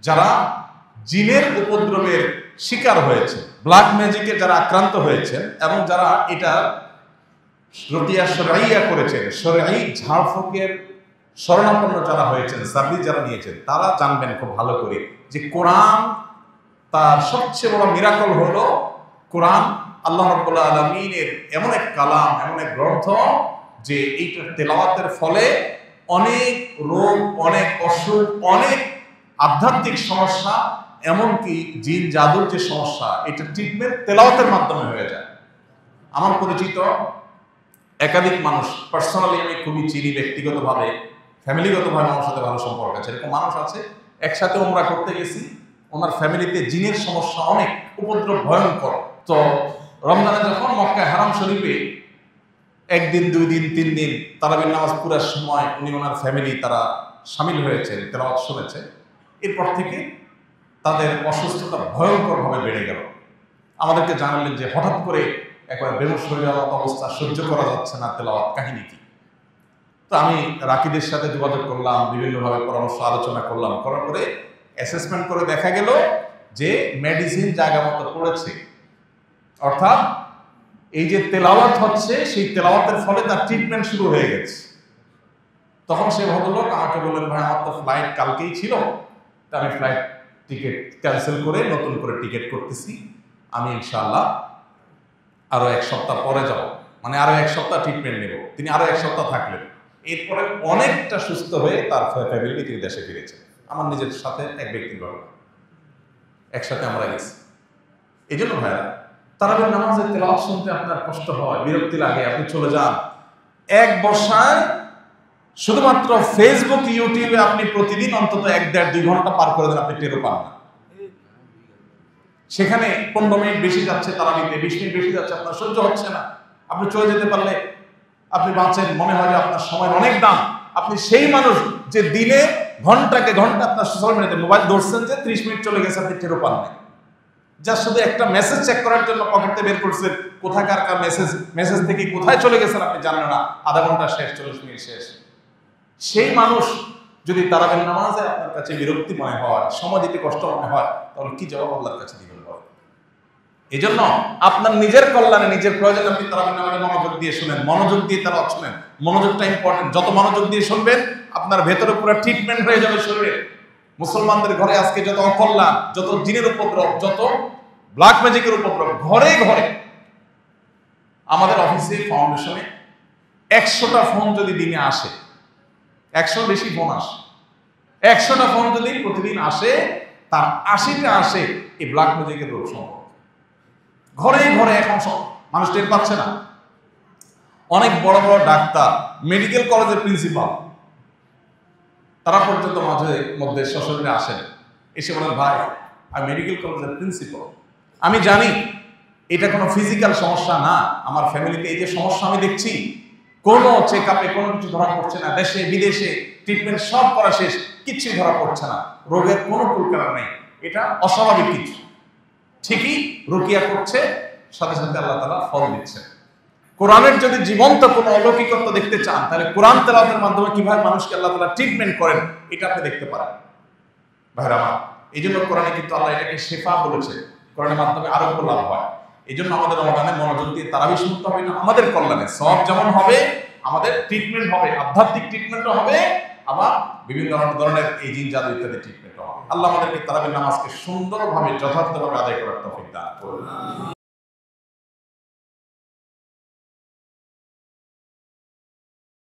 যারা জিনের উপদ্রবের শিকার হয়েছে, ব্ল্যাক ম্যাজিকে যারা আক্রান্ত হয়েছেন এবং যারা এটা রুকিয়া শরঈয়া করেছেন, শরঈ ঝাড়ফুঁকের শরণাপন্ন যারা হয়েছেন, সার্ভিস যারা নিয়েছেন, তারা জানবেন খুব ভালো করে যে কোরআন তার সবচেয়ে বড় মিরাকল হলো কোরআন আল্লাহ রাব্বুল আলামিনের এমন এক কালাম, এমন এক গ্রন্থ যে এইটার তেলাওয়াতের ফলে অনেক রোগ, অনেক অসুখ, অনেক আধ্যাত্মিক সমস্যা, এমনকি জিন জাদুর যে সমস্যা, এটা ট্রিটমেন্ট তেলাওয়াতের মাধ্যমে হয়ে যায়। আমার পরিচিত একাধিক মানুষ, পার্সোনালি আমি খুবই চিনি, ব্যক্তিগতভাবে ফ্যামিলিগতভাবে আমার সাথে ভালো সম্পর্ক আছে, এরকম মানুষ আছে। একসাথে উমরা করতে গেছি, ওনার ফ্যামিলিতে জিনের সমস্যা অনেক, উপদ্রব ভয়ঙ্কর। তো রমজানে যখন মক্কা হারাম শরীফে একদিন, 2 দিন, 3 দিন তারাবির নামাজ পুরার সময় উনি ওনার ফ্যামিলি তারা সামিল হয়েছে, তেলাওয়াত শুনেছে, এরপর থেকে তাদের অসুস্থতা ভয়ঙ্করভাবে বেড়ে গেল। আমাদেরকে জানালেন যে হঠাৎ করে একবার বেহুশ হয়ে যাওয়ার অবস্থা, সহ্য করা যাচ্ছে না, তেলাওয়াত কাহিনী কি। তো আমি রাকিদের সাথে যোগাযোগ করলাম, বিভিন্নভাবে পরামর্শ আলোচনা করলাম, করার পরে অ্যাসেসমেন্ট করে দেখা গেল যে মেডিসিন জায়গা মতো পড়েছে, অর্থাৎ এই যে তেলাওয়াত হচ্ছে সেই তেলাওয়াতের ফলে তার ট্রিটমেন্ট শুরু হয়ে গেছে। তখন সে ভদ্রলোক আমাকে বললেন, ভাই আমার তো ফ্লাইট কালকেই ছিল, তা আমি ফ্লাইট টিকিট ক্যান্সেল করে নতুন করে টিকিট করতেছি, আমি ইনশাআল্লাহ আরো 1 সপ্তাহ পরে যাব, মানে আরো 1 সপ্তাহ ট্রিটমেন্ট নেব। তিনি আরো 1 সপ্তাহ থাকলেন, এরপরে অনেকটা সুস্থ হয়ে তার ফ্যামিলি তিনি দেশে ফিরেছেন। আমার নিজের সাথে এক ব্যক্তির ঘটনা, একসাথে আমরা গেছি। এই জন্য ভাইরা, তারাবির নামাজের তেলাওয়াত শুনতে আপনার কষ্ট হয়, বিরক্তি লাগে, আপনি চলে যান। এক বসায় শুধুমাত্র ফেসবুক, ইউটিউবে আপনি প্রতিদিন অন্তত 1-1.5-2 ঘন্টা পার করে দেন, আপনি টেরও পান না। সেখানে 15 মিনিট বেশি যাচ্ছে তারাবিতে, 20 মিনিট বেশি যাচ্ছে, আপনার সহ্য হচ্ছে না। আপনি চলে যেতে পারলে আপনি বাঁচেন, মনে হয় যে আপনার সময়ের অনেক দাম। আপনি সেই মানুষ যে দিনে ঘন্টাকে ঘন্টা আপনার সোশ্যাল মিডিয়াতে মোবাইল ধরছেন, যে 30 মিনিট চলে গেছে আপনি টেরও পান না। যা শুধু একটা মেসেজ চেক করার জন্য পকেটে বের করছেন, কোথাকার মেসেজ থেকে কোথায় চলে গেছেন আপনি জানেন না, আধা ঘন্টা শেষ, 40 মিনিট শেষ। সেই মানুষ যদি তারাবির নামাজে আপনার কাছে বিরক্তি মনে হয়, সময় দিতে কষ্ট মনে হয়, তাহলে কি জবাব আল্লাহর কাছে দিবেন? এই জন্য আপনার নিজের কল্যাণে, নিজের প্রয়োজনে আপনি তারাবির নামাজে মনোযোগ দিয়ে শুনেন, মনোযোগ দিয়ে তারা শুনেন। মনোযোগটা ইম্পর্টেন্ট। যত মনোযোগ দিয়ে শুনবেন, আপনার ভেতরে পুরো ট্রিটমেন্ট হয়ে যাবে শরীরে। মুসলমানদের ঘরে আজকে যত অকল্যাণ, যত জিনের উপদ্রব, যত ব্ল্যাক ম্যাজিকের উপদ্রব, ঘরে ঘরে। আমাদের অফিসে, ফাউন্ডেশনে 100টা ফোন যদি দিনে আসে, 100 বেশি ফোন আসে, 100টা ফোন যদি প্রতিদিন আসে, তার 80টা আসে এই ব্ল্যাক ম্যাজিকের রোগ সম্পর্কে। ঘরে ঘরে এখন মানুষ টের পাচ্ছে না। অনেক বড় বড় ডাক্তার, মেডিকেল কলেজের প্রিন্সিপাল, তারা পর্যন্ত মাঝে মধ্যে সশরীরে আসেন, এসে বলেন, ভাই আমি মেডিকেল কলেজের প্রিন্সিপাল, আমি জানি এটা কোনো ফিজিক্যাল সমস্যা না, আমার ফ্যামিলিতে এই যে সমস্যা আমি দেখছি, কোনো চেক আপে কোনো কিছু ধরা পড়ছে না, দেশে বিদেশে ট্রিটমেন্ট সব করা শেষ, কিচ্ছুই ধরা পড়ছে না, রোগের কোনো কুলকারা নেই, এটা অস্বাভাবিক কিছু। ঠিকই রুকিয়া করছে, সাথে সাথে আল্লাহ তাআলা ফল দিচ্ছে। কোরআনের যদি জীবন্ত কোনো অলৌকিকত্ব দেখতে চান, তাহলে কোরআন তেলাওয়াতের মাধ্যমে কিভাবে মানুষকে আল্লাহ তাআলা ট্রিটমেন্ট করেন, এটা আপনি দেখতে পারেন। ভাইরা আমার, এই জন্য কোরআনে কিন্তু আল্লাহ এটাকে শেফা বলেছে, কোরআনের মাধ্যমে আরোগ্য লাভ হয়। এই জন্য আমাদের রমাদানে মনোযোগ দিয়ে তারাবি শুনতে হবে, না আমাদের কল্যাণে, সব যেমন হবে, আমাদের ট্রিটমেন্ট হবে, আধ্যাত্মিক ট্রিটমেন্টও হবে, আবার বিভিন্ন ধরনের এই জিন জাদু ইত্যাদি ট্রিটমেন্ট হবে। আল্লাহ আমাদেরকে তারাবির নামাজকে সুন্দরভাবে, যথার্থভাবে আদায় করার তৌফিক দান করুন।